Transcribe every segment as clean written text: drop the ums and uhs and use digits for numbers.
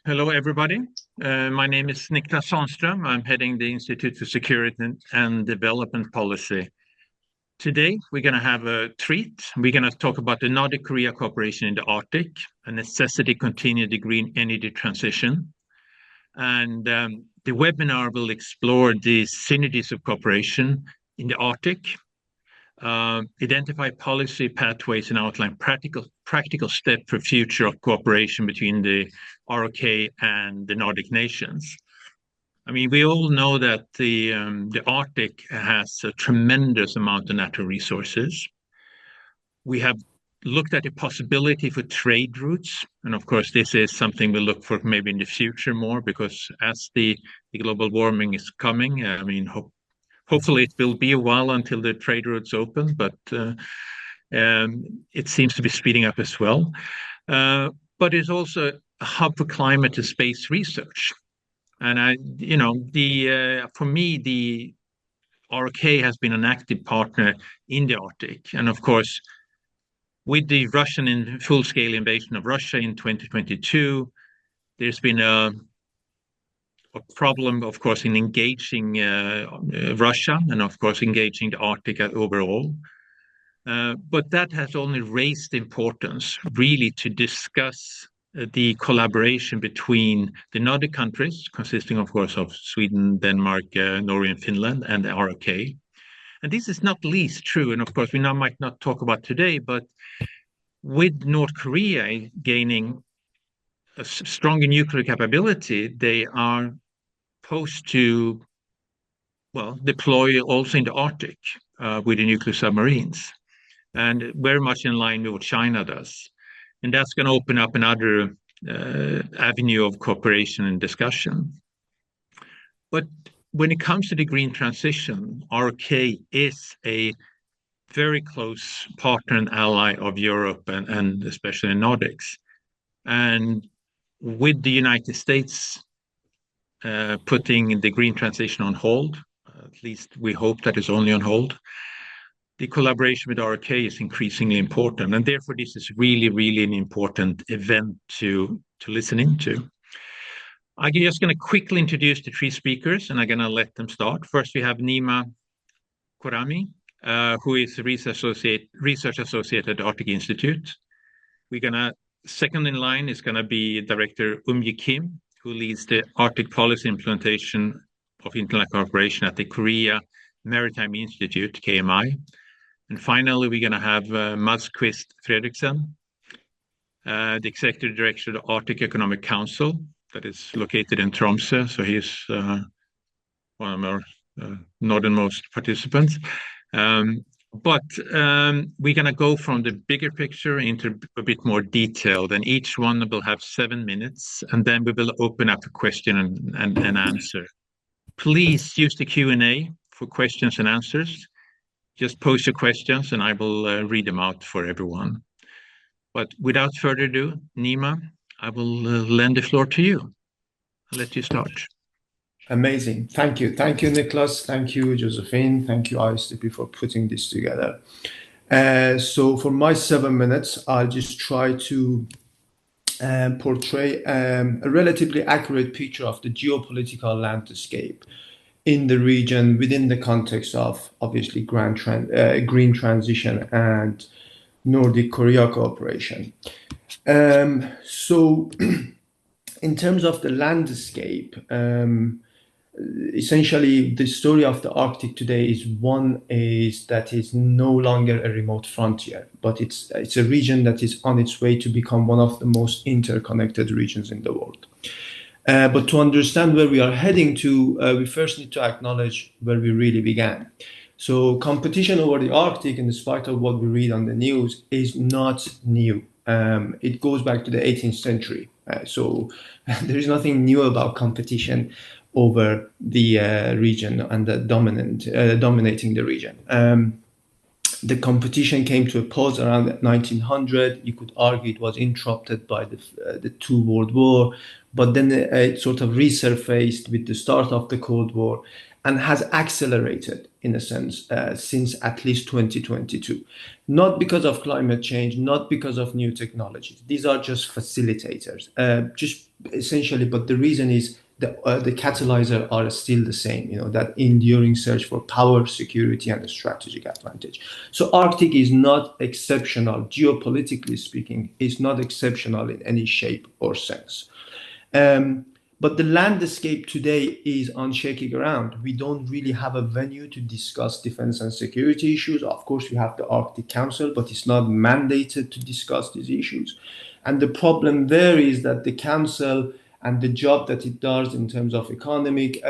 Hello, everybody. My name is Niklas Sandström. I'm heading the Institute for Security and Development Policy. Today, we're going to have a treat. We're going to talk about the Nordic-Korea cooperation in the Arctic, a necessity to continue the green energy transition. And the webinar will explore the synergies of cooperation in the Arctic, identify policy pathways and outline practical steps for future of cooperation between the ROK and the Nordic nations. I mean, we all know that the Arctic has a tremendous amount of natural resources. We have looked at the possibility for trade routes, and of course, this is something we'll look for maybe in the future more, because as the global warming is coming, I mean, hopefully it will be a while until the trade routes open, but it seems to be speeding up as well. But it's also a hub for climate and space research. And for me, the ROK has been an active partner in the Arctic. And of course, with the Russian full-scale invasion of Russia in 2022, there's been a problem, of course, in engaging Russia and, of course, engaging the Arctic overall. But that has only raised the importance, really, to discuss the collaboration between the Nordic countries, consisting, of course, of Sweden, Denmark, Norway, and Finland, and the ROK. And this is not least true, and of course, we now might not talk about today, but with North Korea gaining a stronger nuclear capability, they are supposed to, well, deploy also in the Arctic with the nuclear submarines, and very much in line with what China does. And that's going to open up another avenue of cooperation and discussion. But when it comes to the green transition, ROK is a very close partner and ally of Europe and especially the Nordics. And with the United States putting the green transition on hold, at least we hope that it's only on hold, the collaboration with ROK is increasingly important. And therefore, this is really, really an important event to listen into. I'm just going to quickly introduce the three speakers, and I'm going to let them start. First, we have Nima Korami, who is a research associate at the Arctic Institute. Second in line is going to be Director Umji Kim, who leads the Arctic Policy Implementation of International Cooperation at the Korea Maritime Institute, KMI. And finally, we're going to have Mads Kvist Fredriksen, the Executive Director of the Arctic Economic Council, that is located in Tromsø. So he's one of our northernmost participants. But we're going to go from the bigger picture into a bit more detailed, and each one will have 7 minutes, and then we will open up a question and answer. Please use the Q&A for questions and answers. Just post your questions, and I will read them out for everyone. But without further ado, Nima, I will lend the floor to you. I'll let you start. Amazing. Thank you. Thank you, Niklas. Thank you, Josephine. Thank you, ISTP, for putting this together. So for my 7 minutes, I'll just try to portray a relatively accurate picture of the geopolitical landscape in the region within the context of, obviously, green transition and Nordic-Korea cooperation. So in terms of the landscape, essentially, the story of the Arctic today is that is no longer a remote frontier, but it's a region that is on its way to become one of the most interconnected regions in the world. But to understand where we are heading to, we first need to acknowledge where we really began. So competition over the Arctic, in spite of what we read on the news, is not new. It goes back to the 18th century. So there is nothing new about competition over the region and the dominating the region. The competition came to a pause around 1900. You could argue it was interrupted by the two World War, but then it sort of resurfaced with the start of the Cold War and has accelerated, in a sense, since at least 2022. Not because of climate change, not because of new technologies. These are just facilitators. Just essentially, but the reason is the catalyzer are still the same, that enduring search for power, security, and a strategic advantage. So Arctic is not exceptional, geopolitically speaking, is not exceptional in any shape or sense. But the landscape today is on shaky ground. We don't really have a venue to discuss defense and security issues. Of course, we have the Arctic Council, but it's not mandated to discuss these issues. And the problem there is that the council and the job that it does in terms of economic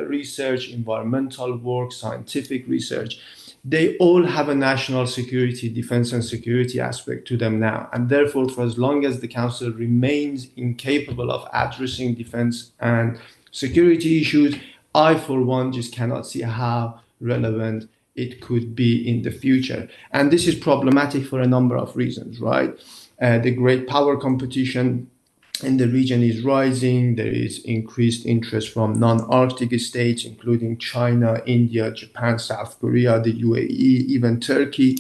research, environmental work, scientific research, they all have a national security, defense and security aspect to them now. And therefore, for as long as the council remains incapable of addressing defense and security issues, I, for one, just cannot see how relevant it could be in the future. And this is problematic for a number of reasons, right? The great power competition in the region is rising. There is increased interest from non-Arctic states, including China, India, Japan, South Korea, the UAE, even Turkey.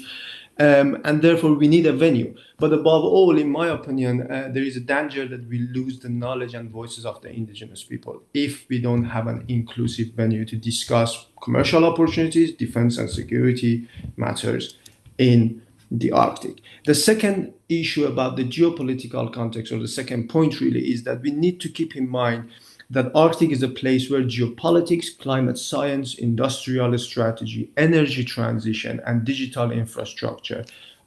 And therefore, we need a venue. But above all, in my opinion, there is a danger that we lose the knowledge and voices of the indigenous people if we don't have an inclusive venue to discuss commercial opportunities, defense and security matters in the Arctic. The second issue about the geopolitical context, or the second point really, is that we need to keep in mind that Arctic is a place where geopolitics, climate science, industrial strategy, energy transition, and digital infrastructure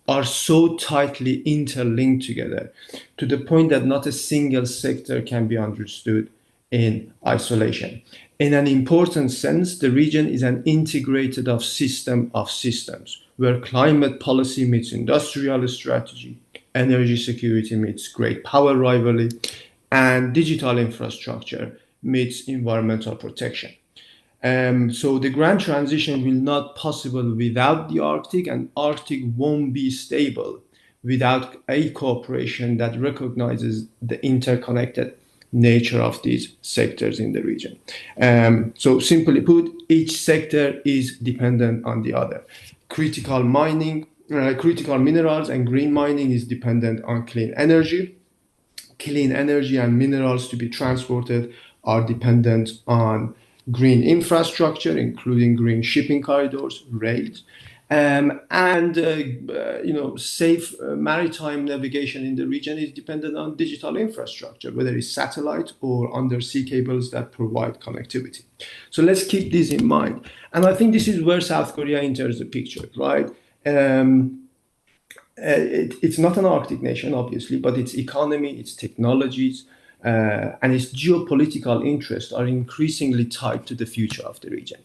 are so tightly interlinked together to the point that not a single sector can be understood in isolation. In an important sense, the region is an integrated system of systems, where climate policy meets industrial strategy, energy security meets great power rivalry, and digital infrastructure meets environmental protection. So the grand transition will not possible without the Arctic, and Arctic won't be stable without a cooperation that recognizes the interconnected nature of these sectors in the region. So simply put, each sector is dependent on the other. Critical minerals and green mining is dependent on clean energy. Clean energy and minerals to be transported are dependent on green infrastructure, including green shipping corridors, rails, and safe maritime navigation in the region is dependent on digital infrastructure, whether it's satellite or undersea cables that provide connectivity. So let's keep this in mind. And I think this is where South Korea enters the picture, right? It's not an Arctic nation, obviously, but its economy, its technologies, and its geopolitical interests are increasingly tied to the future of the region.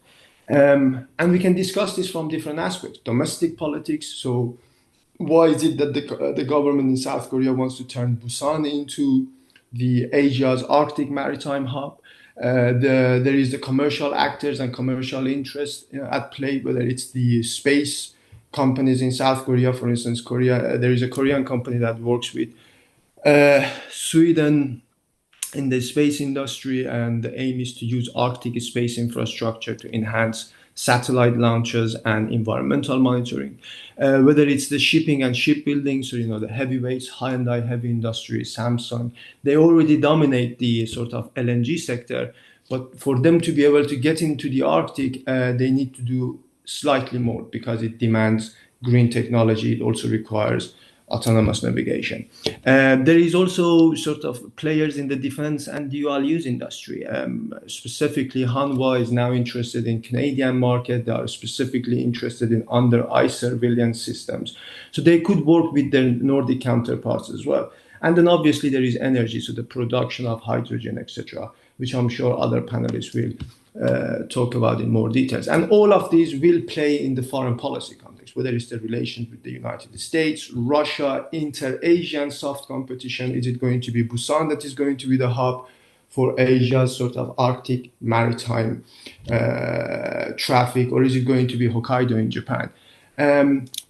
And we can discuss this from different aspects. Domestic politics. So why is it that the government in South Korea wants to turn Busan into the Asia's Arctic maritime hub? There is the commercial actors and commercial interests at play, whether it's the space companies in South Korea, for instance, there is a Korean company that works with Sweden in the space industry, and the aim is to use Arctic space infrastructure to enhance satellite launches and environmental monitoring. Whether it's the shipping and shipbuilding, so the heavyweights, Hyundai heavy industry, Samsung, they already dominate the sort of LNG sector. But for them to be able to get into the Arctic, they need to do slightly more because it demands green technology. It also requires autonomous navigation. There is also sort of players in the defense and dual use industry. Specifically, Hanwha is now interested in Canadian market. They are specifically interested in under ice surveillance systems. So they could work with their Nordic counterparts as well. And then obviously there is energy, so the production of hydrogen, etc., which I'm sure other panelists will talk about in more details. And all of these will play in the foreign policy context, whether it's the relations with the United States, Russia, inter-Asian soft competition. Is it going to be Busan that is going to be the hub for Asia's sort of Arctic maritime traffic, or is it going to be Hokkaido in Japan?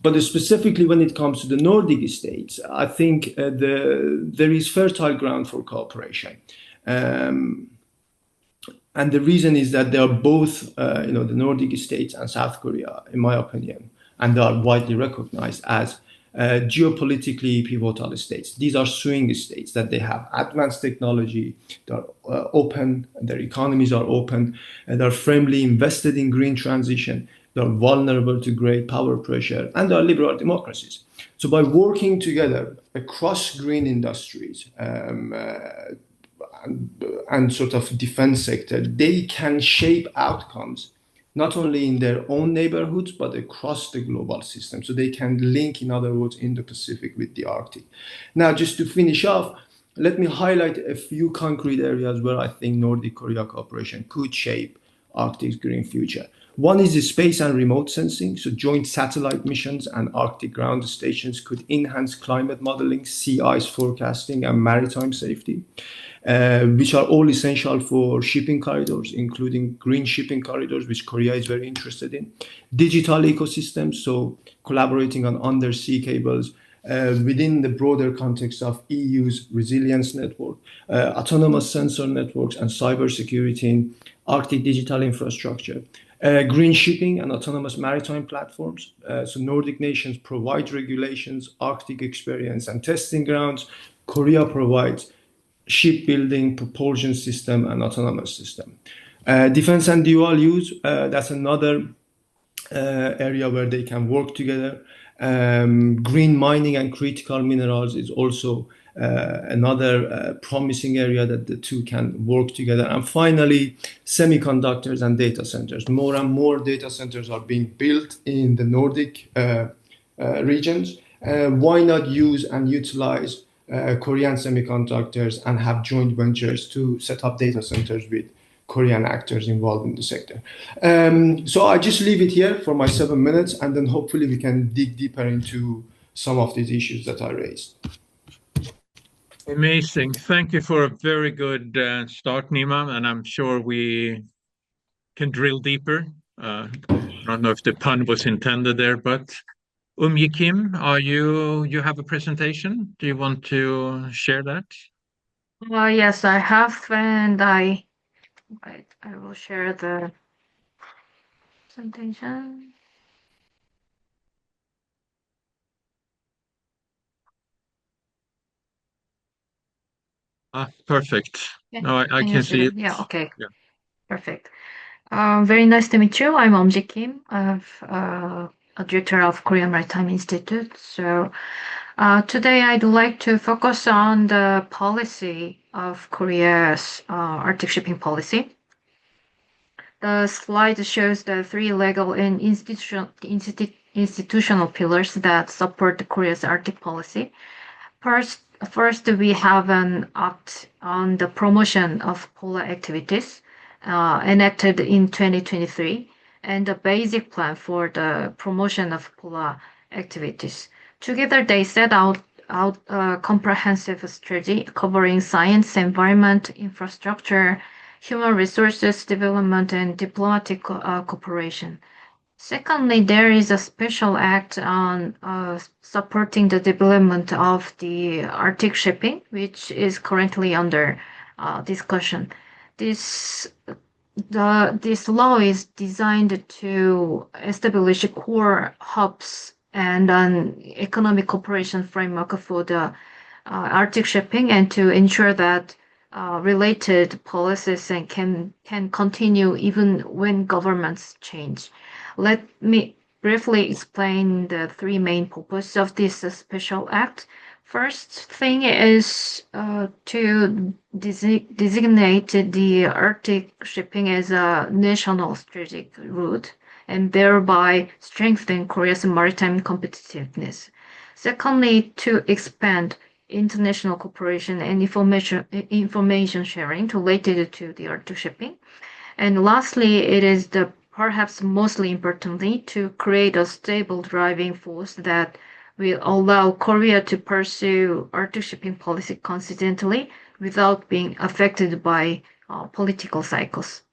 But specifically when it comes to the Nordic states, I think there is fertile ground for cooperation. And the reason is that they are both, the Nordic states and South Korea, in my opinion, and they are widely recognized as geopolitically pivotal states. These are swing states that they have advanced technology, they're open, their economies are open, and they're firmly invested in green transition, they're vulnerable to great power pressure, and they're liberal democracies. So by working together across green industries, and sort of defense sector, they can shape outcomes not only in their own neighborhoods but across the global system. So they can link, in other words, Indo-Pacific with the Arctic. Now, just to finish off, let me highlight a few concrete areas where I think Nordic-Korea cooperation could shape Arctic's green future. One is the space and remote sensing. So joint satellite missions and Arctic ground stations could enhance climate modeling, sea ice forecasting, and maritime safety, which are all essential for shipping corridors, including green shipping corridors, which Korea is very interested in. Digital ecosystems, so collaborating on undersea cables within the broader context of EU's resilience network, autonomous sensor networks, and cybersecurity in Arctic digital infrastructure. Green shipping and autonomous maritime platforms. So Nordic nations provide regulations, Arctic experience, and testing grounds. Korea provides shipbuilding, propulsion system, and autonomous system. Defense and dual use, that's another area where they can work together. Green mining and critical minerals is also another promising area that the two can work together. And finally, semiconductors and data centers. More and more data centers are being built in the Nordic regions. Why not use and utilize Korean semiconductors and have joint ventures to set up data centers with Korean actors involved in the sector? So I just leave it here for my 7 minutes, and then hopefully we can dig deeper into some of these issues that I raised. Amazing. Thank you for a very good start, Nima, and I'm sure we can drill deeper. I don't know if the pun was intended there, but Umye Kim, you have a presentation? Do you want to share that? Yes, I have, and I will share the presentation. Perfect. Yeah. No, I can see it. Yeah, okay. Yeah. Perfect. Very nice to meet you. I'm Umji Kim, a director of Korean Maritime Institute. So today I'd like to focus on the policy of Korea's Arctic shipping policy. The slide shows the three legal and institutional pillars that support Korea's Arctic policy. First, we have an act on the promotion of polar activities, enacted in 2023, and a basic plan for the promotion of polar activities. Together, they set out a comprehensive strategy covering science, environment, infrastructure, human resources development, and diplomatic cooperation. Secondly, there is a special act on supporting the development of the Arctic shipping, which is currently under discussion. This law is designed to establish core hubs and an economic cooperation framework for the Arctic shipping, and to ensure that related policies and can continue even when governments change. Let me briefly explain the three main purposes of this special act. First thing is to designate the Arctic shipping as a national strategic route, and thereby strengthen Korea's maritime competitiveness. Secondly, to expand international cooperation and information sharing related to the Arctic shipping. And lastly, it is the perhaps mostly importantly to create a stable driving force that will allow Korea to pursue Arctic shipping policy consistently without being affected by political cycles.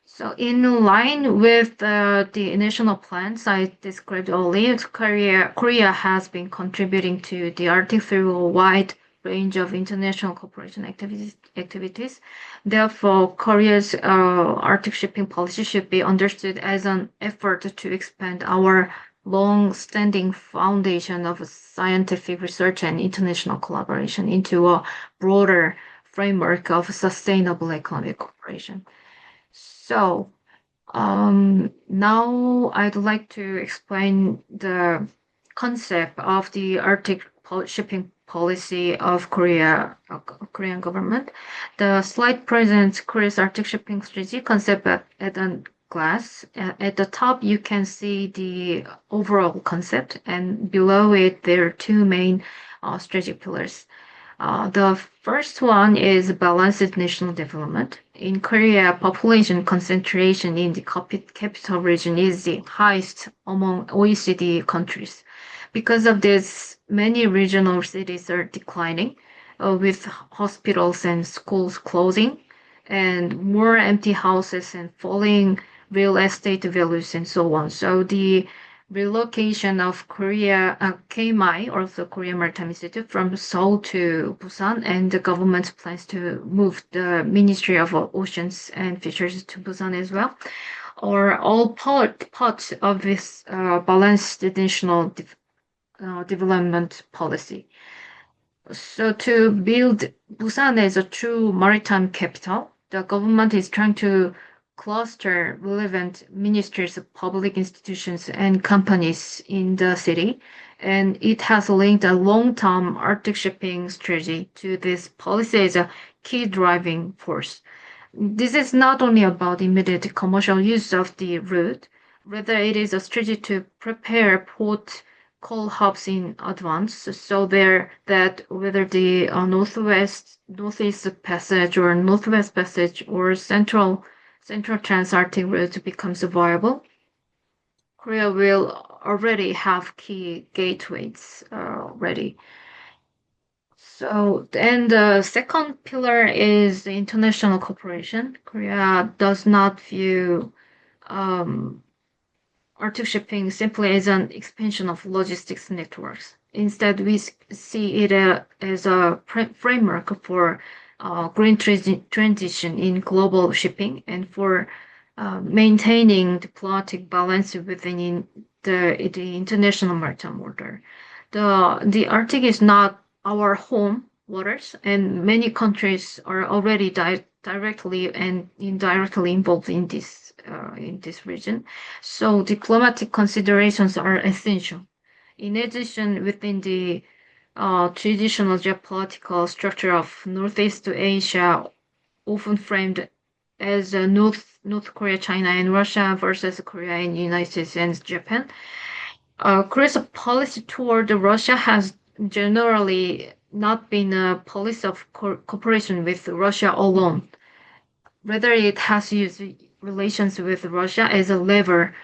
So in line with the national plans I described earlier, Korea has been contributing to the Arctic through a wide range of international cooperation activities. Therefore, Korea's Arctic shipping policy should be understood as an effort to expand our long-standing foundation of scientific research and international collaboration into a broader framework of sustainable economic cooperation. So, now I'd like to explain the concept of the Arctic shipping policy of Korean government. The slide presents Korea's Arctic shipping strategy concept at a glance. At the top, you can see the overall concept, and below it, there are two main strategic pillars. The first one is balanced national development. In Korea, population concentration in the capital region is the highest among OECD countries. Because of this, many regional cities are declining, with hospitals and schools closing, and more empty houses and falling real estate values and so on. So the relocation of KMI, also Korea Maritime Institute, from Seoul to Busan, and the government plans to move the Ministry of Oceans and Fisheries to Busan as well, are all part of this balanced national development policy. So to build Busan as a true maritime capital, the government is trying to cluster relevant ministries, public institutions, and companies in the city, and it has linked a long-term Arctic shipping strategy to this policy as a key driving force. This is not only about immediate commercial use of the route, rather it is a strategy to prepare port coal hubs in advance, so there that whether the northeast passage or northwest passage or central Trans-Arctic route becomes viable, Korea will already have key gateways ready. So, and the second pillar is the international cooperation. Korea does not view Arctic shipping simply as an expansion of logistics networks. Instead, we see it as a framework for green transition in global shipping and for maintaining diplomatic balance within the international maritime order. The Arctic is not our home waters, and many countries are already directly and indirectly involved in this region. So diplomatic considerations are essential. In addition, within the traditional geopolitical structure of Northeast Asia, often framed as North Korea, China, and Russia versus Korea and United States and Japan, Korea's policy toward Russia has generally not been a policy of cooperation with Russia alone. Rather, it has used relations with Russia as a lever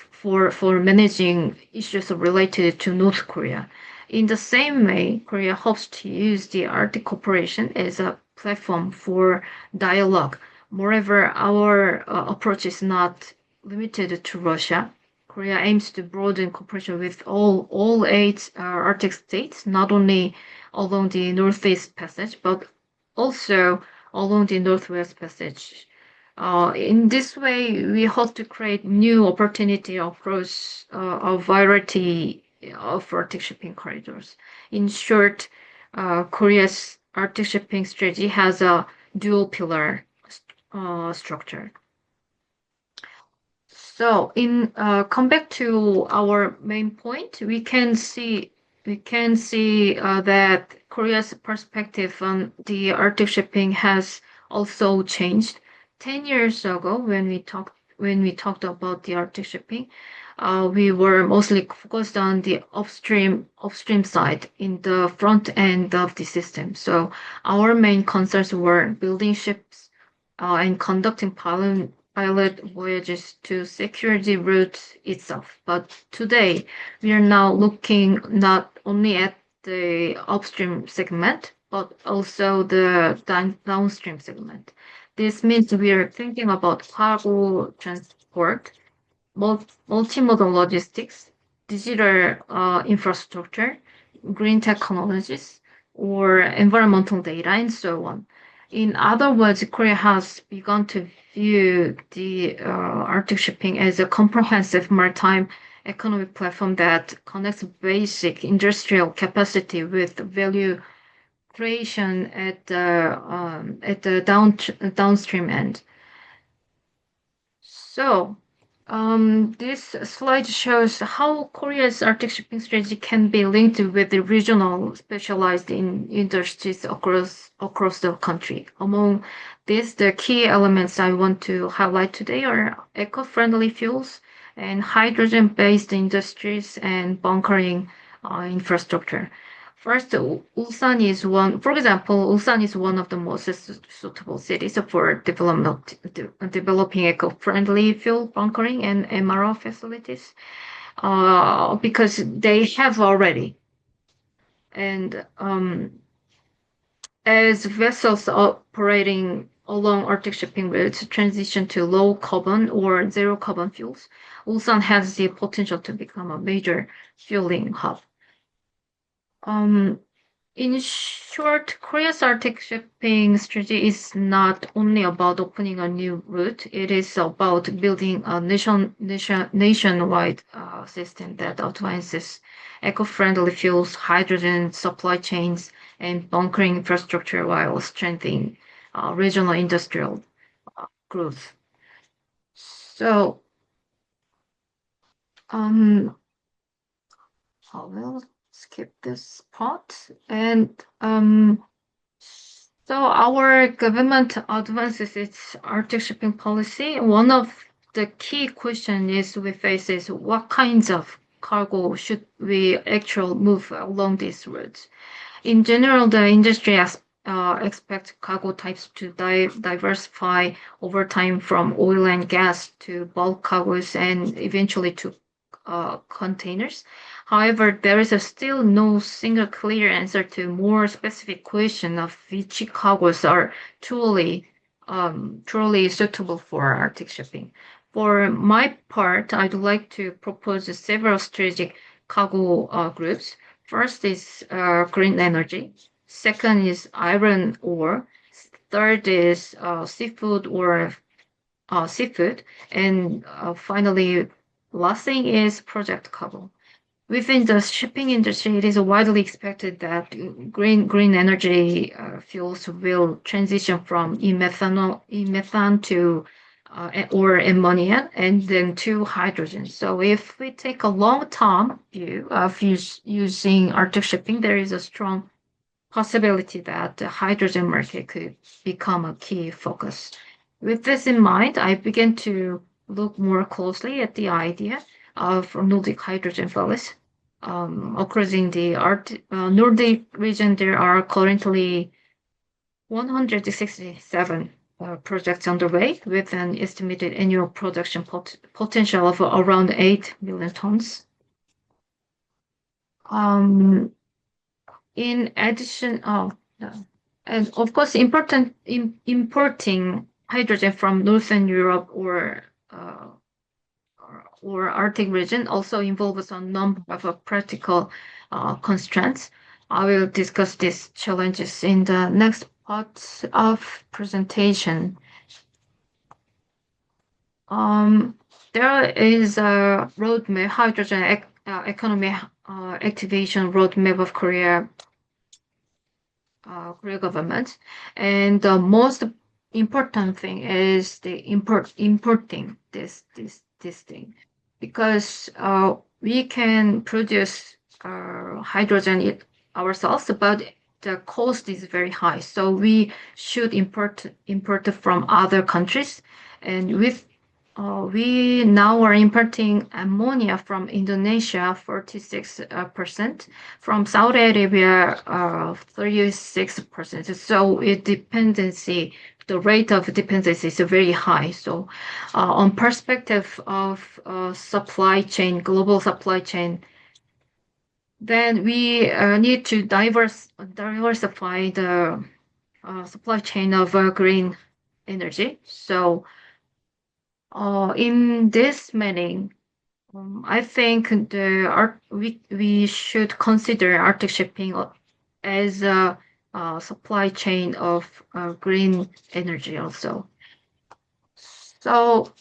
for managing issues related to North Korea. In the same way, Korea hopes to use the Arctic cooperation as a platform for dialogue. Moreover, our approach is not limited to Russia. Korea aims to broaden cooperation with all eight Arctic states, not only along the Northeast Passage, but also along the Northwest Passage. In this way, we hope to create new opportunity across a variety of Arctic shipping corridors. In short, Korea's Arctic shipping strategy has a dual pillar structure. So, come back to our main point, we can see that Korea's perspective on the Arctic shipping has also changed. 10 years ago, when we talked about the Arctic shipping, we were mostly focused on the upstream side in the front end of the system. So our main concerns were building ships and conducting pilot voyages to secure the route itself. But today, we are now looking not only at the upstream segment, but also the downstream segment. This means we are thinking about cargo transport, multimodal logistics, digital infrastructure, green technologies, or environmental data, and so on. In other words, Korea has begun to view the Arctic shipping as a comprehensive maritime economic platform that connects basic industrial capacity with value creation at the downstream end. So, this slide shows how Korea's Arctic shipping strategy can be linked with the regional specialized in industries across the country. Among these, the key elements I want to highlight today are eco-friendly fuels and hydrogen-based industries and bunkering infrastructure. First, Ulsan is one, for example, Ulsan is one of the most suitable cities for developing eco-friendly fuel bunkering and MRO facilities because they have already. And as vessels operating along Arctic shipping routes transition to low carbon or zero carbon fuels, Ulsan has the potential to become a major fueling hub. In short, Korea's Arctic shipping strategy is not only about opening a new route, it is about building a nationwide system that advances eco-friendly fuels, hydrogen supply chains, and bunkering infrastructure while strengthening regional industrial growth. So, I will skip this part. And so our government advances its Arctic shipping policy. One of the key questions we face is what kinds of cargo should we actually move along these routes? In general, the industry expects cargo types to diversify over time from oil and gas to bulk cargoes and eventually to containers. However, there is still no single clear answer to more specific question of which cargoes are truly suitable for Arctic shipping. For my part, I'd like to propose several strategic cargo groups. First is green energy. Second is iron ore. Third is seafood or seafood. And finally, last thing is project cargo. Within the shipping industry, it is widely expected that green energy fuels will transition from methane to or ammonia and then to hydrogen. So if we take a long-term view of using Arctic shipping, there is a strong possibility that the hydrogen market could become a key focus. With this in mind, I began to look more closely at the idea of Nordic hydrogen flows. Across in the Nordic region, there are currently 167 projects underway with an estimated annual production potential of around 8 million tons. In addition, and of course, importing hydrogen from Northern Europe or Arctic region also involves a number of practical constraints. I will discuss these challenges in the next part of presentation. There is a roadmap, hydrogen economy activation roadmap of Korea government, and the most important thing is the importing this thing, because we can produce hydrogen ourselves, but the cost is very high. So we should import from other countries, and we now are importing ammonia from Indonesia, 46%, from Saudi Arabia, 36%. So the rate of dependency is very high. So on perspective of supply chain, global supply chain, then we need to diversify the supply chain of green energy. So in this meaning, I think we should consider Arctic shipping as a supply chain of green energy also. So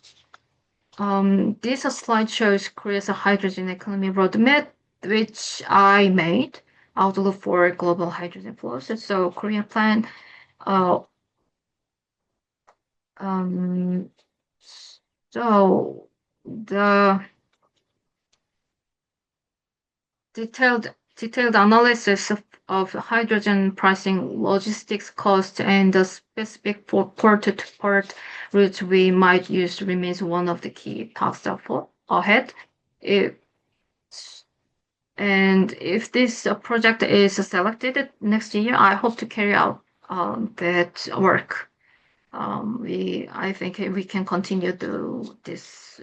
this slide shows Korea's hydrogen economy roadmap, which I made. Outlook for global hydrogen flows. So Korea plan. Um, so the detailed analysis of hydrogen pricing, logistics cost, and the specific port-to-port routes we might use remains one of the key tasks ahead. And if this project is selected next year, I hope to carry out that work. I think we can continue this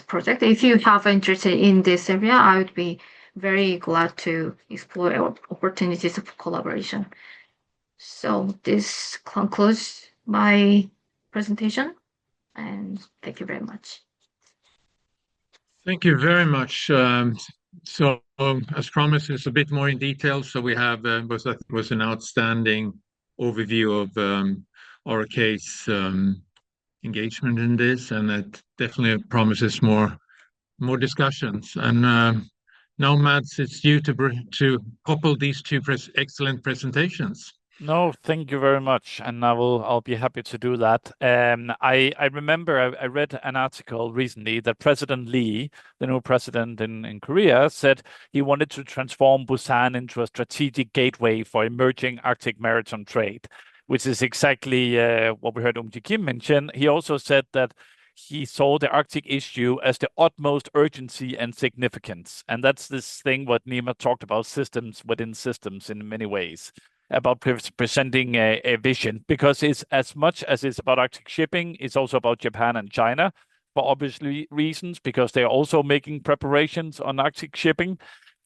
project. If you have interest in this area, I would be very glad to explore opportunities of collaboration. So this concludes my presentation, and thank you very much. Thank you very much. So, as promised, it's a bit more in detail. So we have was an outstanding overview of our case engagement in this, and it definitely promises more discussions. And now, Mads, it's you to couple these two excellent presentations. No, thank you very much, and I'll be happy to do that. I remember I read an article recently that President Lee, the new president in Korea, said he wanted to transform Busan into a strategic gateway for emerging Arctic maritime trade, which is exactly what we heard Ji Kim mention. He also said that he saw the Arctic issue as the utmost urgency and significance, and that's this thing what Nima talked about: systems within systems in many ways, about presenting a vision, because it's as much as it's about Arctic shipping, it's also about Japan and China for obvious reasons, because they're also making preparations on Arctic shipping.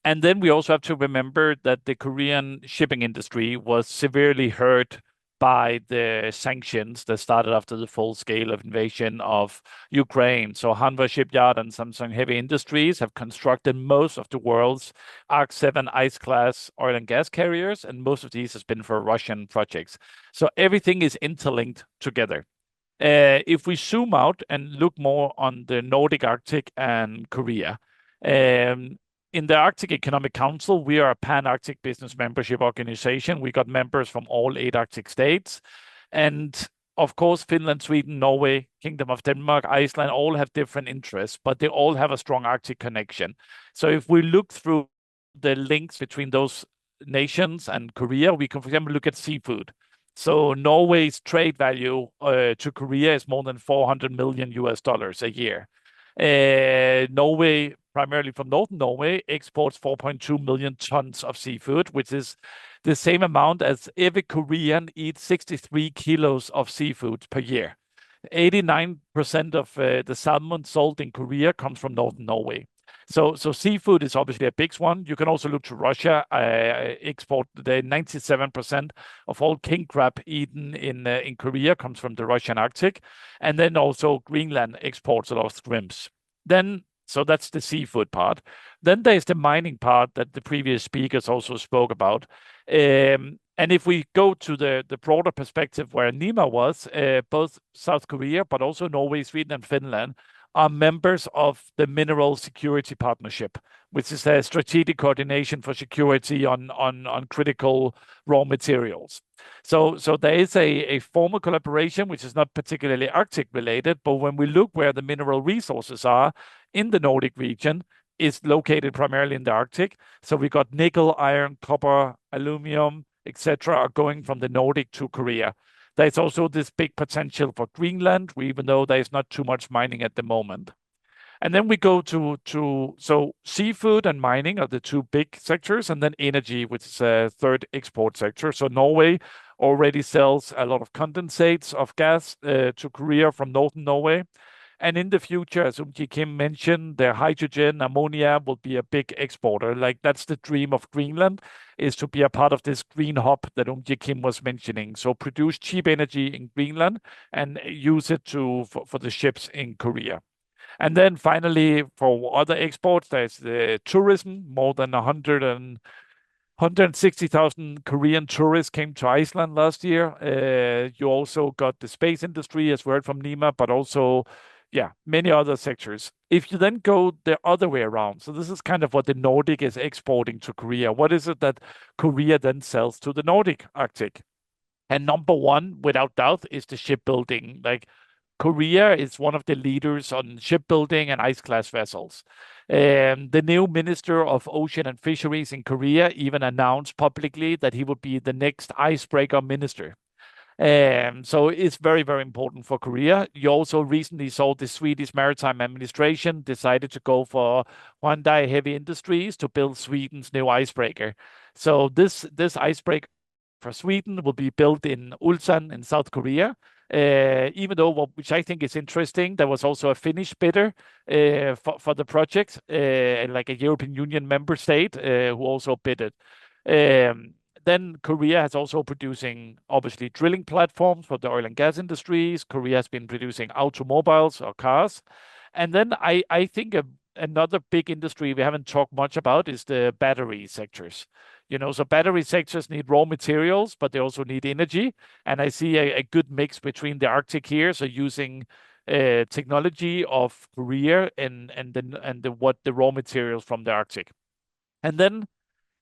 And then we also have to remember that the Korean shipping industry was severely hurt by the sanctions that started after the full scale of invasion of Ukraine. So Hanwha Shipyard and Samsung Heavy Industries have constructed most of the world's Arc-7 ice-class oil and gas carriers, and most of these has been for Russian projects. So everything is interlinked together. If we zoom out and look more on the Nordic, Arctic, and Korea, in the Arctic Economic Council, we are a pan-Arctic business membership organization. We got members from all 8 Arctic states. And of course, Finland, Sweden, Norway, Kingdom of Denmark, Iceland, all have different interests, but they all have a strong Arctic connection. So if we look through the links between those nations and Korea, we can, for example, look at seafood. So Norway's trade value to Korea is more than $400 million a year. Norway, primarily from northern Norway, exports 4.2 million tons of seafood, which is the same amount as every Korean eats 63 kilos of seafood per year. 89% of the salmon sold in Korea comes from northern Norway. So seafood is obviously a big one. You can also look to Russia. Export the 97% of all king crab eaten in Korea comes from the Russian Arctic, and then also Greenland exports a lot of shrimps. So that's the seafood part. Then there's the mining part that the previous speakers also spoke about. And if we go to the broader perspective where Nima was, both South Korea, but also Norway, Sweden, and Finland are members of the Mineral Security Partnership, which is a strategic coordination for security on critical raw materials. So there is a formal collaboration, which is not particularly Arctic related, but when we look where the mineral resources are in the Nordic region, is located primarily in the Arctic. So we got nickel, iron, copper, aluminum, etc., are going from the Nordic to Korea. There's also this big potential for Greenland, even though there's not too much mining at the moment. And then we go so seafood and mining are the 2 big sectors, and then energy, which is a 3rd export sector. So Norway already sells a lot of condensates of gas to Korea from northern Norway. And in the future, as Ji Kim mentioned, the hydrogen, ammonia will be a big exporter. Like that's the dream of Greenland, is to be a part of this green hub that Ji Kim was mentioning. So produce cheap energy in Greenland and use it for the ships in Korea. And then finally, for other exports, there's the tourism. More than 160,000 Korean tourists came to Iceland last year. You also got the space industry, as we heard from Nima, but also many other sectors. If you then go the other way around, so this is kind of what the Nordic is exporting to Korea. What is it that Korea then sells to the Nordic Arctic? And number one, without doubt, is the shipbuilding. Like Korea is one of the leaders on shipbuilding and ice-class vessels. The new Minister of Ocean and Fisheries in Korea even announced publicly that he would be the next icebreaker minister. So it's very, very important for Korea. You also recently saw the Swedish Maritime Administration decided to go for Hyundai Heavy Industries to build Sweden's new icebreaker. So this icebreaker for Sweden will be built in Ulsan in South Korea. Even though, which I think is interesting, there was also a Finnish bidder for the project, like a European Union member state who also bid it. Then Korea has also producing, obviously, drilling platforms for the oil and gas industries. Korea has been producing automobiles or cars. And then I think another big industry we haven't talked much about is the battery sectors. So battery sectors need raw materials, but they also need energy. And I see a good mix between the Arctic here, so using technology of Korea and the raw materials from the Arctic. And then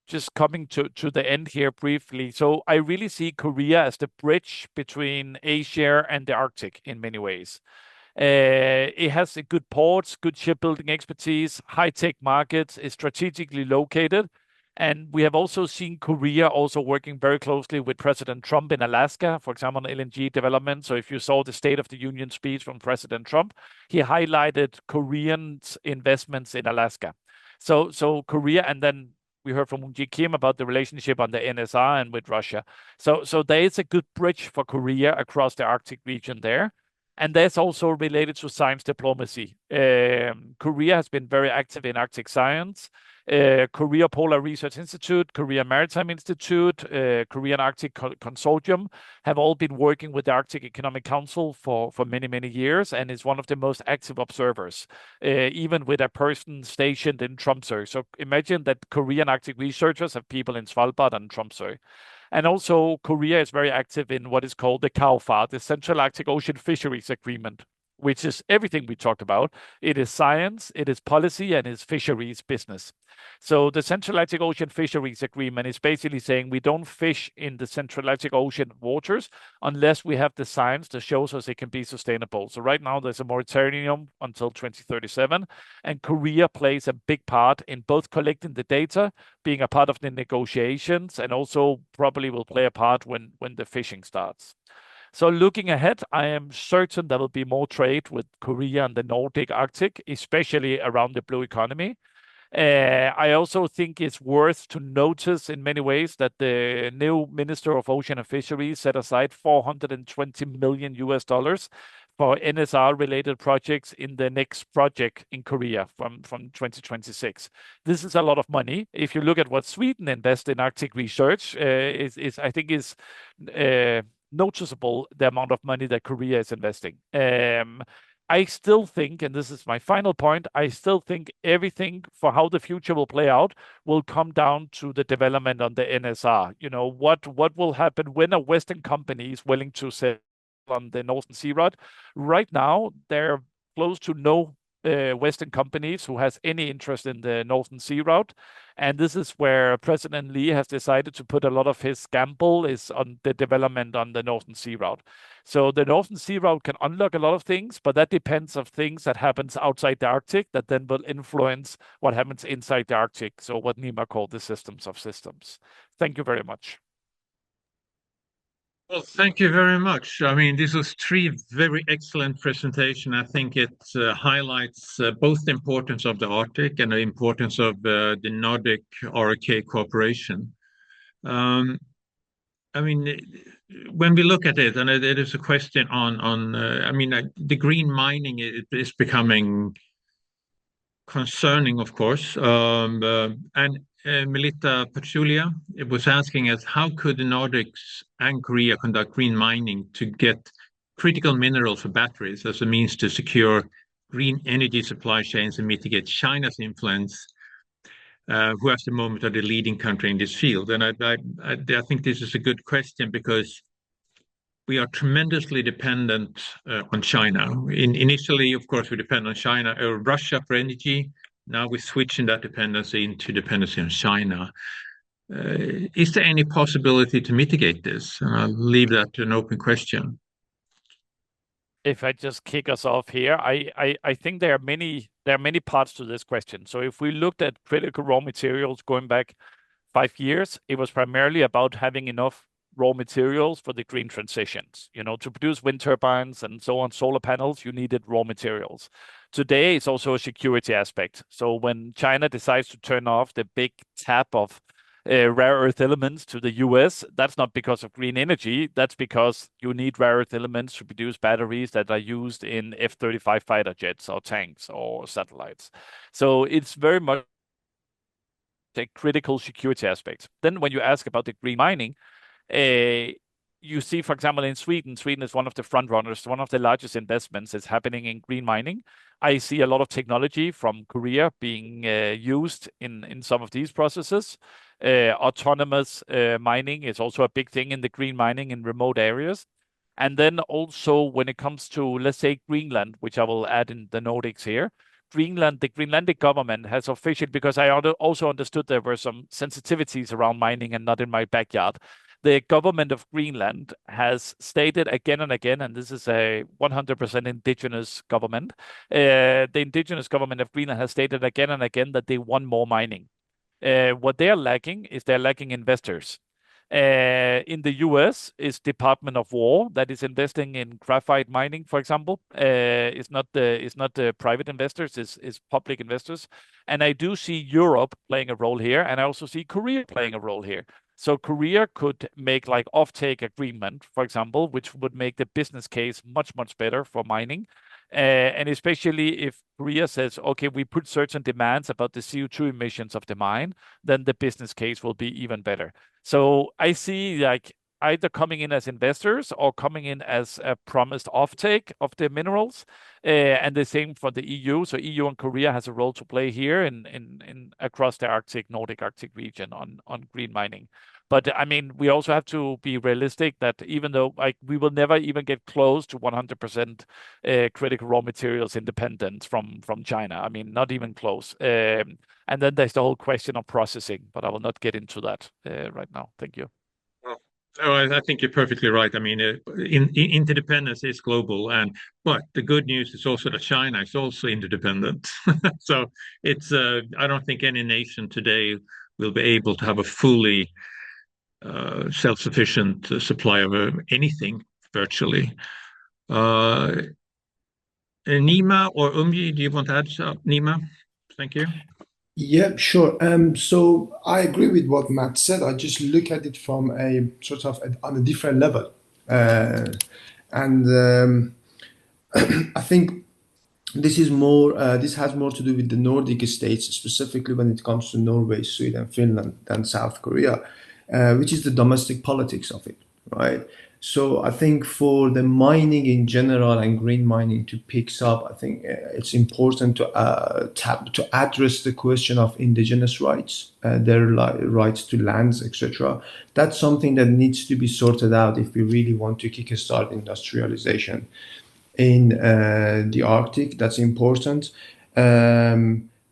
just coming to the end here briefly. So I really see Korea as the bridge between Asia and the Arctic in many ways. It has a good ports, good shipbuilding expertise, high-tech markets, is strategically located. And we have also seen Korea also working very closely with President Trump in Alaska, for example, on LNG development. So if you saw the State of the Union speech from President Trump, he highlighted Koreans' investments in Alaska. So Korea, and then we heard from Moon Jae-kim about the relationship on the NSR and with Russia. So there is a good bridge for Korea across the Arctic region there. And that's also related to science diplomacy. Korea has been very active in Arctic science. Korea Polar Research Institute, Korea Maritime Institute, Korean Arctic Consortium have all been working with the Arctic Economic Council for many, many years, and is one of the most active observers, even with a person stationed in Tromsø. So imagine that Korean Arctic researchers have people in Svalbard and Tromsø. And also, Korea is very active in what is called the CAOFA, the Central Arctic Ocean Fisheries Agreement, which is everything we talked about. It is science, it is policy, and it's fisheries business. So the Central Arctic Ocean Fisheries Agreement is basically saying we don't fish in the Central Arctic Ocean waters unless we have the science that shows us it can be sustainable. So right now there's a moratorium until 2037, and Korea plays a big part in both collecting the data, being a part of the negotiations, and also probably will play a part when the fishing starts. So looking ahead, I am certain there will be more trade with Korea and the Nordic Arctic, especially around the blue economy. I also think it's worth to notice in many ways that the new Minister of Ocean and Fisheries set aside $420 million for NSR-related projects in the next project in Korea from 2026. This is a lot of money. If you look at what Sweden invests in Arctic research, I think is noticeable the amount of money that Korea is investing. I still think, and this is my final point, I still think everything for how the future will play out will come down to the development on the NSR. What will happen when a Western company is willing to sell on the Northern Sea Route? Right now, there are close to no Western companies who has any interest in the Northern Sea Route. And this is where President Lee has decided to put a lot of his gamble is on the development on the Northern Sea Route. So the Northern Sea Route can unlock a lot of things, but that depends on things that happens outside the Arctic that then will influence what happens inside the Arctic. So what Nima called the systems of systems. Thank you very much. Well, thank you very much. I mean, this was three very excellent presentations. I think it highlights both the importance of the Arctic and the importance of the Nordic-RK cooperation. I mean, when we look at it, and it is a question on the green mining is becoming concerning, of course, and Melita Pachulia was asking us, how could the Nordics and Korea conduct green mining to get critical minerals for batteries as a means to secure green energy supply chains and mitigate China's influence, who at the moment are the leading country in this field? And I think this is a good question because we are tremendously dependent on China. Initially, of course, we depend on China or Russia for energy. Now we're switching that dependency into dependency on China. Is there any possibility to mitigate this? And I'll leave that an open question. If I just kick us off here, I think there are many parts to this question. So if we looked at critical raw materials going back 5 years, it was primarily about having enough raw materials for the green transitions. To produce wind turbines and so on, solar panels, you needed raw materials. Today, it's also a security aspect. So when China decides to turn off the big tap of rare earth elements to the US, that's not because of green energy. That's because you need rare earth elements to produce batteries that are used in F-35 fighter jets or tanks or satellites. So it's very much a critical security aspect. Then when you ask about the green mining, you see, for example, in Sweden is one of the front runners. One of the largest investments is happening in green mining. I see a lot of technology from Korea being used in some of these processes. Autonomous mining is also a big thing in the green mining in remote areas. And then also when it comes to, let's say, Greenland, which I will add in the Nordics here, the Greenlandic government has officially, because I also understood there were some sensitivities around mining and not in my backyard. The government of Greenland has stated again and again, and this is a 100% indigenous government, the indigenous government of Greenland has stated again and again that they want more mining. What they are lacking is they're lacking investors. In the US is Department of War that is investing in graphite mining, for example. It's not the private investors, it's public investors. And I do see Europe playing a role here, and I also see Korea playing a role here. So Korea could make like offtake agreement, for example, which would make the business case much, much better for mining. And especially if Korea says, okay, we put certain demands about the CO2 emissions of the mine, then the business case will be even better. So I see like either coming in as investors or coming in as a promised offtake of the minerals. And the same for the EU. So EU and Korea has a role to play here in across the Nordic Arctic region on green mining. But I mean, we also have to be realistic that even though we will never even get close to 100% critical raw materials independence from China. I mean, not even close. And then there's the whole question of processing, but I will not get into that right now. Thank you. Oh, I think you're perfectly right. I mean, interdependence is global, but the good news is also that China is also interdependent. So it's I don't think any nation today will be able to have a fully self-sufficient supply of anything virtually. Nima or Umji, do you want to add something? Nima, thank you. Yeah, sure. So I agree with what Matt said. I just look at it from a sort of on a different level. And I think this has more to do with the Nordic states, specifically when it comes to Norway, Sweden, Finland, and South Korea, which is the domestic politics of it, right? So I think for the mining in general and green mining to pick up, I think it's important to address the question of indigenous rights, their rights to lands, etc. That's something that needs to be sorted out if we really want to kickstart industrialization in the Arctic. That's important.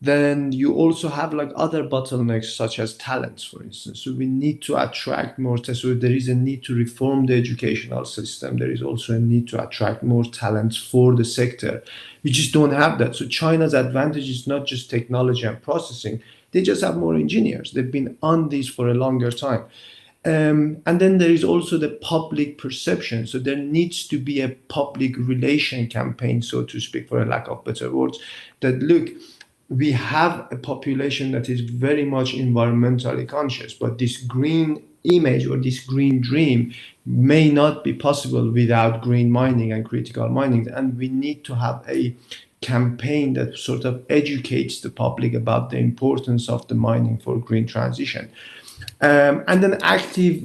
Then you also have like other bottlenecks such as talents, for instance. So we need to attract more. So there is a need to reform the educational system. There is also a need to attract more talents for the sector. We just don't have that. So China's advantage is not just technology and processing. They just have more engineers. They've been on this for a longer time. And then there is also the public perception. So there needs to be a public relation campaign, so to speak, for a lack of better words, that look, we have a population that is very much environmentally conscious, but this green image or this green dream may not be possible without green mining and critical mining. And we need to have a campaign that sort of educates the public about the importance of the mining for green transition. And then active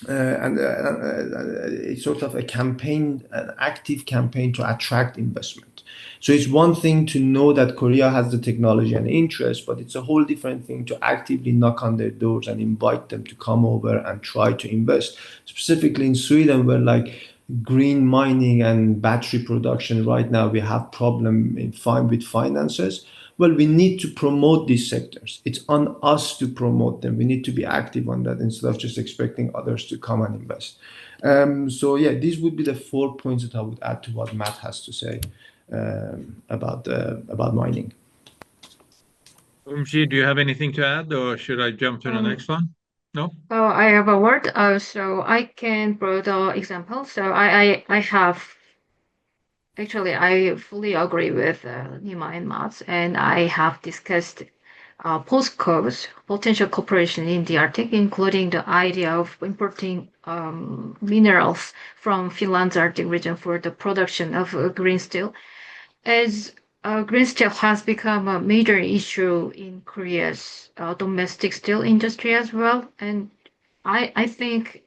it's sort of a campaign, an active campaign to attract investment. So it's one thing to know that Korea has the technology and interest, but it's a whole different thing to actively knock on their doors and invite them to come over and try to invest. Specifically in Sweden, where like green mining and battery production right now, we have problem with finances. Well, we need to promote these sectors. It's on us to promote them. We need to be active on that instead of just expecting others to come and invest. So yeah, these would be the 4 points that I would add to what Matt has to say about mining. Umji, do you have anything to add, or should I jump to the next one? No? Oh, I have a word. So I can bring the example. So I have actually I fully agree with Nima and Mats, and I have discussed postcodes potential cooperation in the Arctic, including the idea of importing minerals from Finland's Arctic region for the production of green steel, as green steel has become a major issue in Korea's domestic steel industry as well. And I think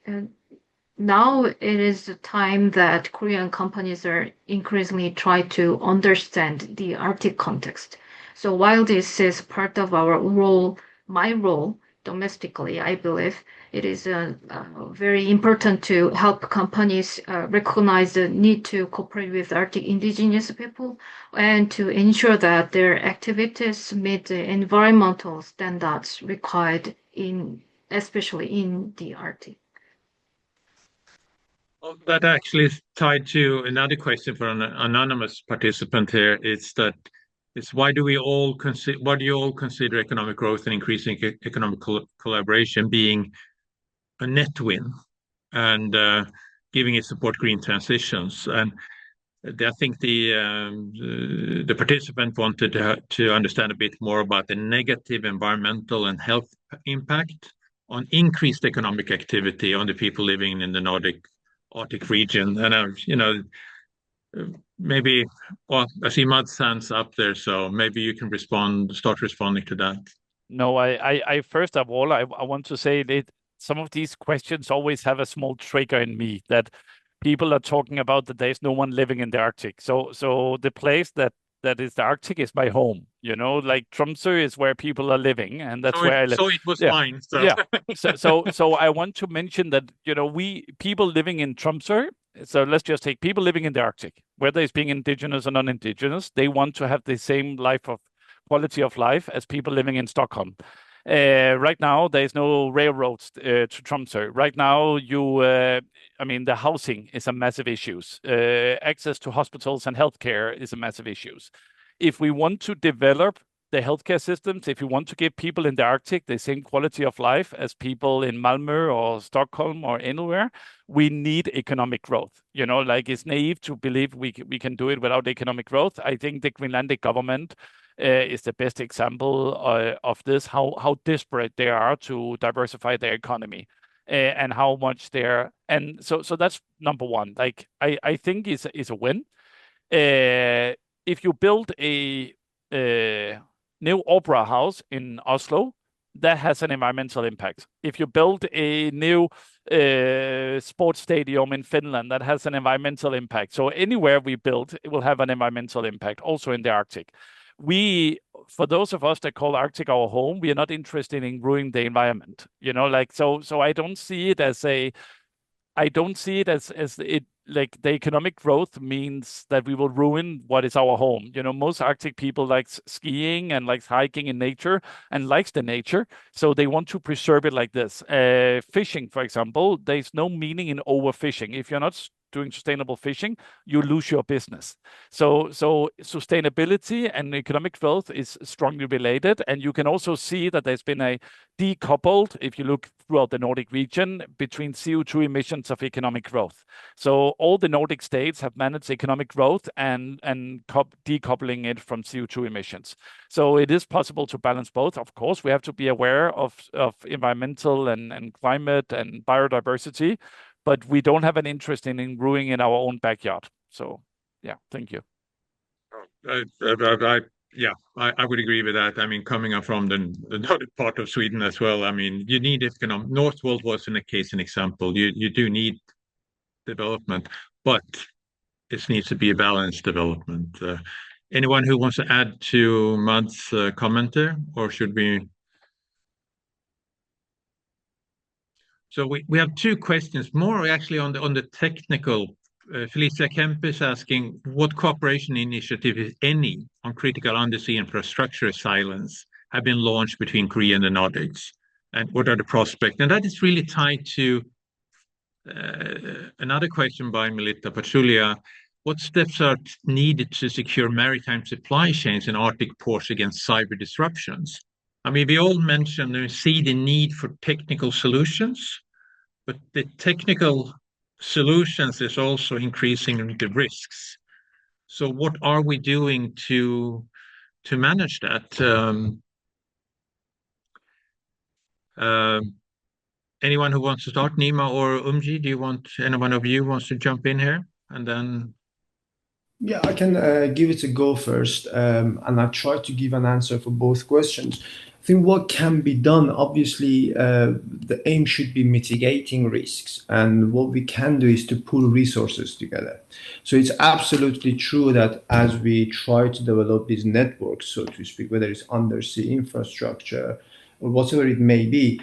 now it is the time that Korean companies are increasingly try to understand the Arctic context. So while this is part of our role, my role domestically, I believe it is very important to help companies recognize the need to cooperate with Arctic indigenous people and to ensure that their activities meet the environmental standards required especially in the Arctic. Well, that actually is tied to another question for an anonymous participant here. It's why do you all consider economic growth and increasing economic collaboration being a net win and giving it support green transitions? And I think the participant wanted to understand a bit more about the negative environmental and health impact on increased economic activity on the people living in the Arctic region. And maybe, well, I see Mads' hands up there, so maybe you can start responding to that. No, I first of all, I want to say that some of these questions always have a small trigger in me that people are talking about that there's no one living in the Arctic. So the place that is the Arctic is my home. Like Tromsø is where people are living, and that's where I live. So it was mine. So. Yeah. So I want to mention that we people living in Tromsø. So let's just take people living in the Arctic, whether it's being indigenous or non-indigenous, they want to have the same quality of life as people living in Stockholm. Right now, there's no railroads to Tromsø. Right now, the housing is a massive issue. Access to hospitals and healthcare is a massive issue. If we want to develop the healthcare systems, if we want to give people in the Arctic the same quality of life as people in Malmö or Stockholm or anywhere, we need economic growth. Like it's naive to believe we can do it without economic growth. I think the Greenlandic government is the best example of this, how desperate they are to diversify their economy and how much they're. And so that's number one. Like I think is a win. If you build a new opera house in Oslo, that has an environmental impact. If you build a new sports stadium in Finland, that has an environmental impact. So anywhere we build, it will have an environmental impact, also in the Arctic. For those of us that call Arctic our home, we are not interested in ruining the environment. So I don't see it as like the economic growth means that we will ruin what is our home. Most Arctic people likes skiing and likes hiking in nature and likes the nature. So they want to preserve it like this. Fishing, for example, there's no meaning in overfishing. If you're not doing sustainable fishing, you lose your business. So sustainability and economic growth is strongly related. And you can also see that there's been a decoupled, if you look throughout the Nordic region, between CO2 emissions of economic growth. So all the Nordic states have managed economic growth and decoupling it from CO2 emissions. So it is possible to balance both. Of course, we have to be aware of environmental and climate and biodiversity, but we don't have an interest in brewing in our own backyard. So, yeah, thank you. I Yeah, I would agree with that. I mean, coming up from the northern part of Sweden as well, I mean, you need economic. Northvolt was in a case an example. You do need development, but it needs to be a balanced development. Anyone who wants to add to Mad's comment there, or should we? So we have two questions, more actually on the technical. Felicia Kemp is asking what cooperation initiative, if any, on critical undersea infrastructure silence have been launched between Korea and the Nordics, and what are the prospects? And that is really tied to another question by Melita Pachulia. What steps are needed to secure maritime supply chains in Arctic ports against cyber disruptions? I mean, we all mentioned and see the need for technical solutions, but the technical solutions is also increasing the risks. So what are we doing to manage that? Anyone who wants to start, Nima or Umji, do you want, any one of you wants to jump in here? And then Yeah, I can give it a go first, and I try to give an answer for both questions. I think what can be done, obviously, the aim should be mitigating risks, and what we can do is to pull resources together. So it's absolutely true that as we try to develop these networks, so to speak, whether it's undersea infrastructure or whatever it may be,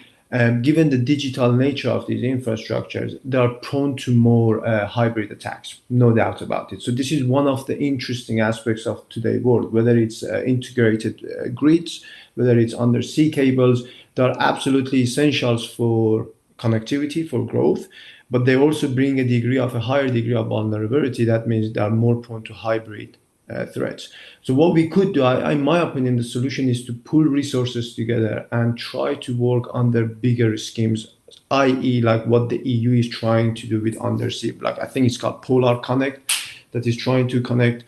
given the digital nature of these infrastructures, they are prone to more hybrid attacks, no doubt about it. So this is one of the interesting aspects of today's world, whether it's integrated grids, whether it's undersea cables, they are absolutely essentials for connectivity, for growth, but they also bring a higher degree of vulnerability. That means they are more prone to hybrid threats. So what we could do, in my opinion, the solution is to pull resources together and try to work under bigger schemes, i.e. like what the EU is trying to do with undersea. Like I think it's called Polar Connect, that is trying to connect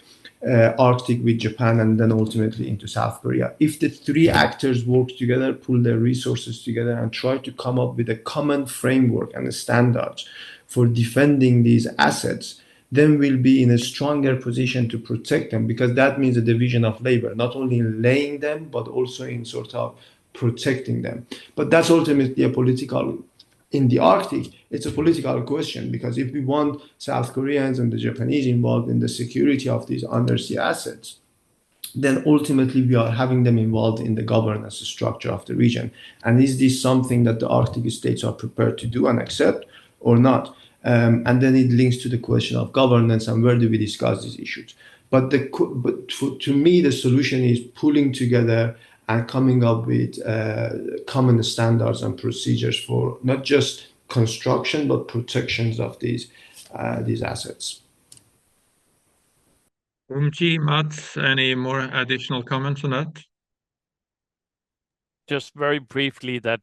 Arctic with Japan and then ultimately into South Korea. If the three actors work together, pull their resources together and try to come up with a common framework and standards for defending these assets, then we'll be in a stronger position to protect them, because that means a division of labor, not only in laying them, but also in sort of protecting them. But that's ultimately a political, in the Arctic, it's a political question, because if we want South Koreans and the Japanese involved in the security of these undersea assets, then ultimately we are having them involved in the governance structure of the region. And is this something that the Arctic states are prepared to do and accept or not? And then it links to the question of governance and where do we discuss these issues. But to me, the solution is pulling together and coming up with common standards and procedures for not just construction but protections of these assets. Umji, Mats, any more additional comments on that? Just very briefly that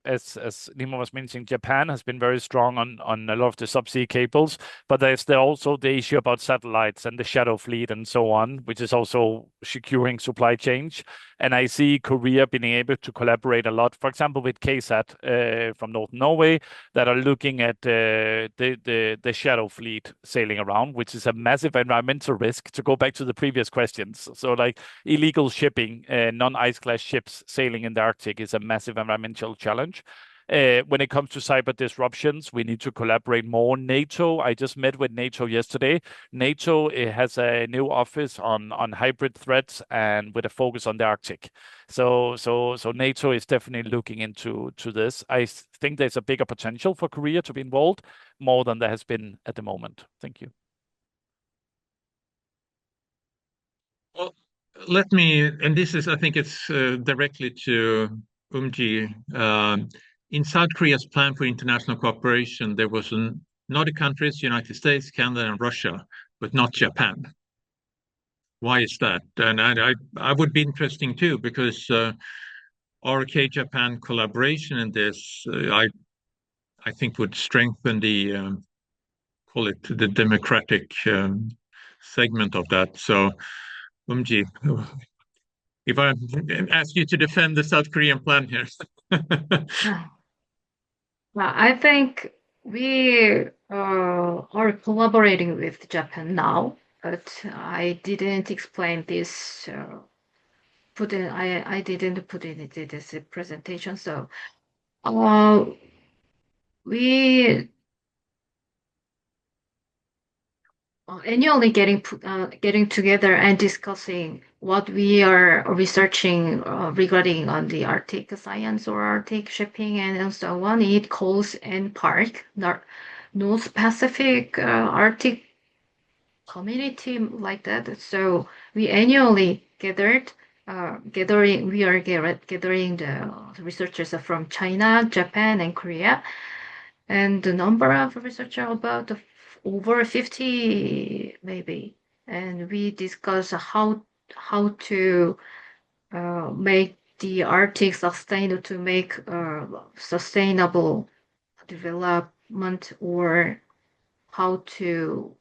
as Nima was mentioning, Japan has been very strong on a lot of the subsea cables, but there's also the issue about satellites and the shadow fleet and so on, which is also securing supply chains. And I see Korea being able to collaborate a lot, for example, with KSAT from North Norway, that are looking at the shadow fleet sailing around, which is a massive environmental risk, to go back to the previous questions. So like illegal shipping, non-ice class ships sailing in the Arctic is a massive environmental challenge. When it comes to cyber disruptions, we need to collaborate more. NATO, I just met with NATO yesterday. NATO has a new office on hybrid threats and with a focus on the Arctic. So NATO is definitely looking into this. I think there's a bigger potential for Korea to be involved, more than there has been at the moment. Thank you. Well, let me, and this is, I think it's directly to Umji. In South Korea's plan for international cooperation, there was Nordic countries, United States, Canada, and Russia, but not Japan. Why is that? And I would be interesting too, because RK Japan collaboration in this, I think would strengthen the call it the democratic segment of that. So, Umji, if I ask you to defend the South Korean plan here. Well, I think we are collaborating with Japan now, but I didn't explain this I didn't put it into this presentation. So we annually getting together and discussing what we are researching regarding on the Arctic science or Arctic shipping and so on. It calls NPARC, North Pacific Arctic Community, like that. So we annually we are gathering the researchers from China, Japan, and Korea, and the number of researchers about over 50 maybe, and we discuss how to make the Arctic sustainable development, or how to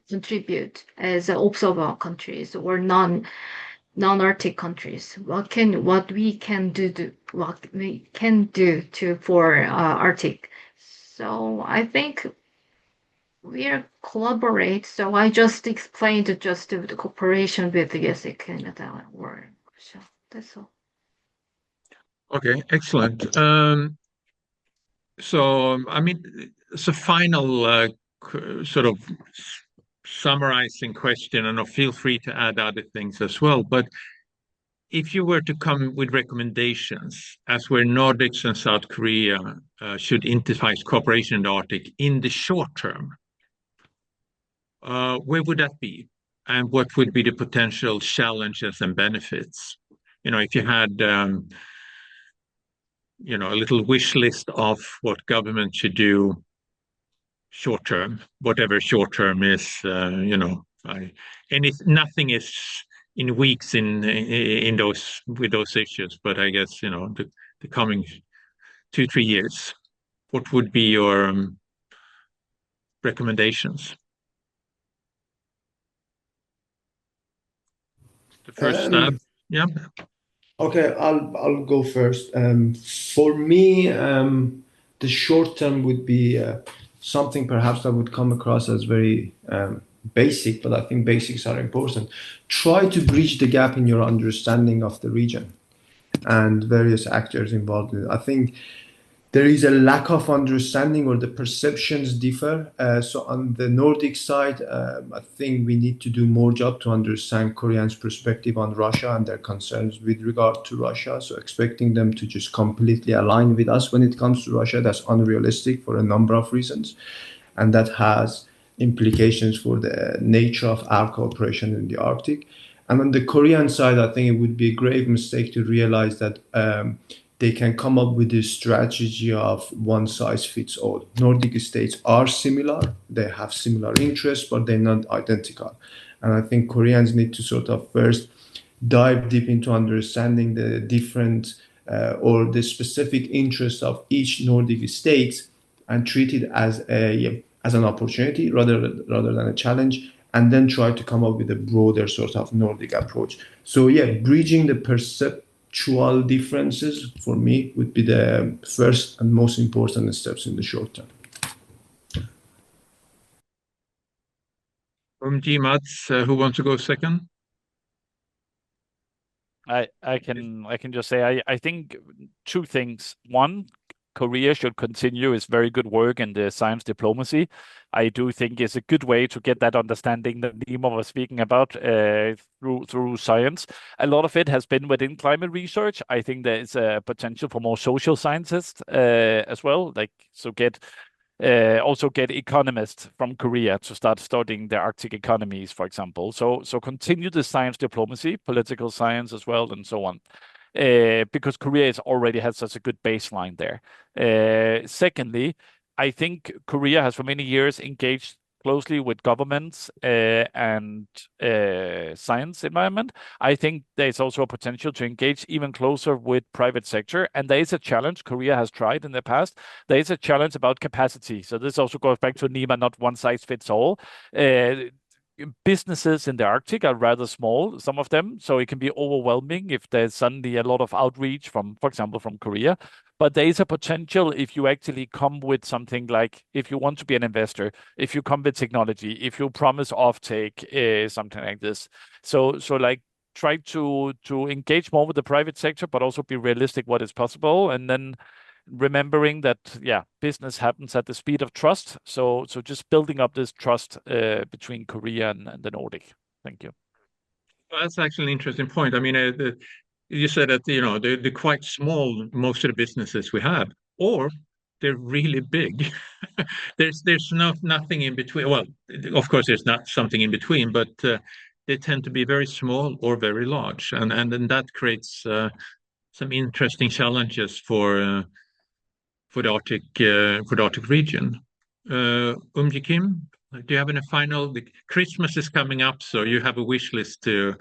contribute as observer countries or non-Arctic countries. What we can do to for Arctic. So I think we are collaborate. So I just explained just the cooperation with the USA, Canada, or so that's all. Okay, excellent. So, I mean, it's a final sort of summarizing question, and feel free to add other things as well. But if you were to come with recommendations, as where Nordics and South Korea should intensify cooperation in the Arctic in the short term, where would that be? And what would be the potential challenges and benefits? If you had a little wish list of what government should do short term, whatever short term is, and nothing is in weeks in those with those issues. But I guess the coming 2-3 years, what would be your recommendations? The first stab, yeah. Okay, I'll go first. For me, the short term would be something perhaps that would come across as very basic, but I think basics are important. Try to bridge the gap in your understanding of the region and various actors involved in it. I think there is a lack of understanding, or the perceptions differ. So on the Nordic side, I think we need to do more job to understand Koreans' perspective on Russia and their concerns with regard to Russia. So expecting them to just completely align with us when it comes to Russia, that's unrealistic for a number of reasons. And that has implications for the nature of our cooperation in the Arctic. And on the Korean side, I think it would be a grave mistake to realize that they can come up with this strategy of one size fits all. Nordic states are similar, they have similar interests, but they're not identical. And I think Koreans need to sort of first dive deep into understanding the different or the specific interests of each Nordic state and treat it as an opportunity rather than a challenge, and then try to come up with a broader sort of Nordic approach. So yeah, bridging the perceptual differences for me would be the first and most important steps in the short term. From Mats, who wants to go second? I can just say I think two things. One, Korea should continue its very good work in the science diplomacy. I do think it's a good way to get that understanding that Nima was speaking about through science. A lot of it has been within climate research. I think there is a potential for more social scientists as well. Also get economists from Korea to start studying the Arctic economies, for example. So continue the science diplomacy, political science as well, and so on. Because Korea already has such a good baseline there. Secondly, I think Korea has for many years engaged closely with governments and science environment. I think there's also a potential to engage even closer with private sector. And there is a challenge Korea has tried in the past. There is a challenge about capacity. So this also goes back to Nima, not one size fits all. Businesses in the Arctic are rather small, some of them, so it can be overwhelming if there's suddenly a lot of outreach from, for example, from Korea. But there is a potential if you actually come with something like, if you want to be an investor, if you come with technology, if you promise offtake, something like this. So like try to engage more with the private sector, but also be realistic what is possible, and then remembering that business happens at the speed of trust. So just building up this trust between Korea and the Nordic. Thank you. Well, that's actually an interesting point. I mean, you said that they're quite small, most of the businesses we have, or they're really big. There's nothing in between. Well, of course, there's not something in between, but they tend to be very small or very large, and then that creates some interesting challenges for the Arctic region. Kim, do you have any final? Christmas is coming up, so you have a wish list to.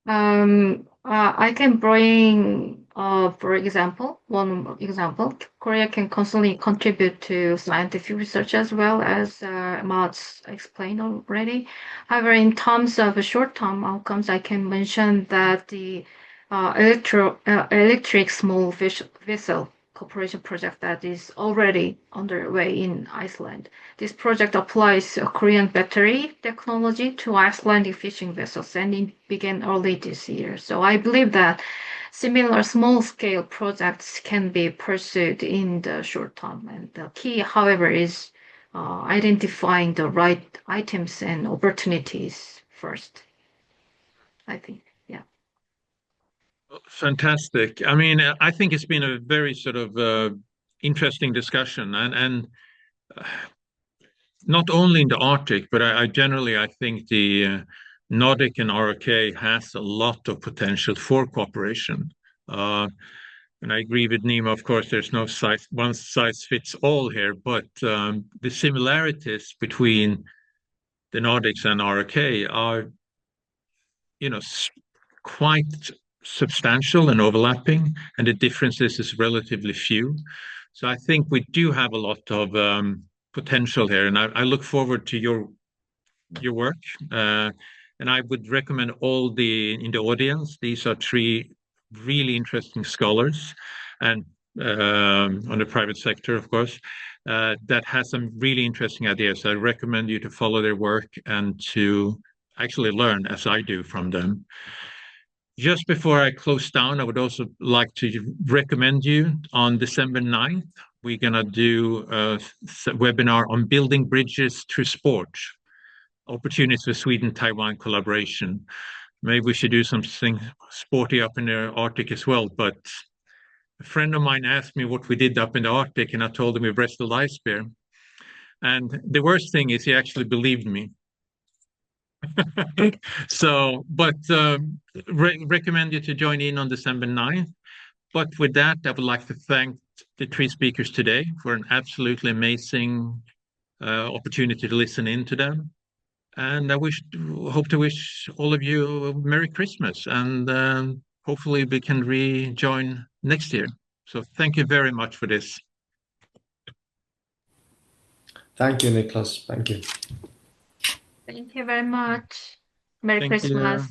I can bring, for example, one example. Korea can constantly contribute to scientific research as well, as Mats explained already. However, in terms of short-term outcomes, I can mention that the electric small vessel cooperation project that is already underway in Iceland. This project applies Korean battery technology to Icelandic fishing vessels, and it began early this year. So I believe that similar small-scale projects can be pursued in the short term. And the key, however, is identifying the right items and opportunities first, I think. Yeah. Fantastic. I mean, I think it's been a very sort of interesting discussion, and not only in the Arctic, but I generally think the Nordic and ROK has a lot of potential for cooperation. And I agree with Nima, of course, there's no one size fits all here, but the similarities between the Nordics and ROK are, quite substantial and overlapping, and the differences is relatively few. So I think we do have a lot of potential here, and I look forward to your work. And I would recommend all in the audience. These are three really interesting scholars, and on the private sector, of course, that has some really interesting ideas. I recommend you to follow their work and to actually learn, as I do, from them. Just before I close down, I would also like to recommend you on December 9th, we're going to do a webinar on building bridges through sport, opportunities for Sweden-Taiwan collaboration. Maybe we should do something sporty up in the Arctic as well. But a friend of mine asked me what we did up in the Arctic, and I told him we wrestled ice bear. And the worst thing is he actually believed me. So, but recommend you to join in on December 9th. But with that, I would like to thank the three speakers today for an absolutely amazing opportunity to listen in to them. And I hope to wish all of you a Merry Christmas, and hopefully we can rejoin next year. So thank you very much for this. Thank you, Niklas. Thank you. Thank you very much. Merry Thank you. Christmas.